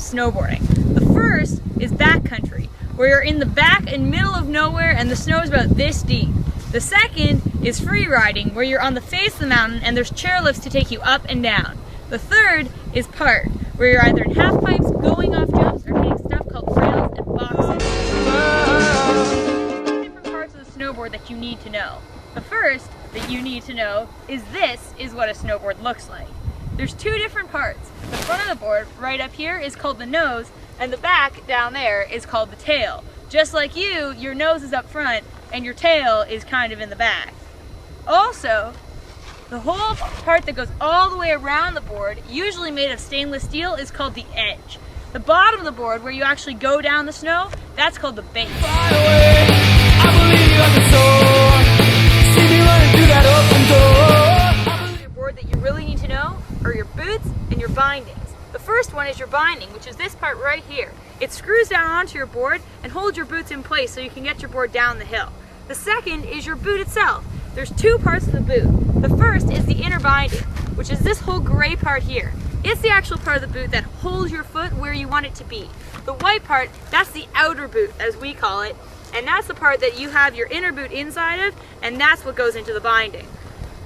of snowboarding. The first is backcountry, where you're in the back and middle of nowhere and the snow is about this deep. The second is free riding, where you're on the face of the mountain and there's chairlifts to take you up and down. The third is park, where you're either in half pipes, going off jumps, or hitting stuff called rails and boxes. Different parts of the snowboard that you need to know. The first that you need to know is this is what a snowboard looks like. There's two different parts. The front of the board, right up here, is called the nose, and the back down there is called the tail. Just like you, your nose is up front and your tail is kind of in the back. Also, the whole part that goes all the way around the board, usually made of stainless steel, is called the edge. The bottom of the board, where you actually go down the snow, that's called the base. Your board that you really need to know are your boots and your bindings. The first one is your binding, which is this part right here. It screws down onto your board and holds your boots in place so you can get your board down the hill. The second is your boot itself. There's two parts of the boot. The first is the inner binding, which is this whole gray part here. It's the actual part of the boot that holds your foot where you want it to be. The white part, that's the outer boot, as we call it, and that's the part that you have your inner boot inside of, and that's what goes into the binding.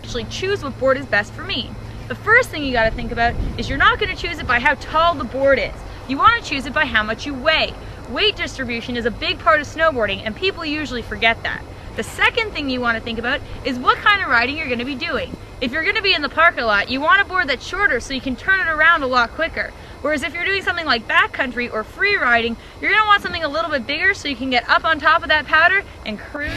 Actually choose what board is best for me. The first thing you got to think about is you're not going to choose it by how tall the board is. You want to choose it by how much you weigh. Weight distribution is a big part of snowboarding, and people usually forget that. The second thing you want to think about is what kind of riding you're going to be doing. If you're going to be in the park a lot, you want a board that's shorter so you can turn it around a lot quicker. Whereas if you're doing something like backcountry or free riding, you're going to want something a little bit bigger so you can get up on top of that powder and cruise.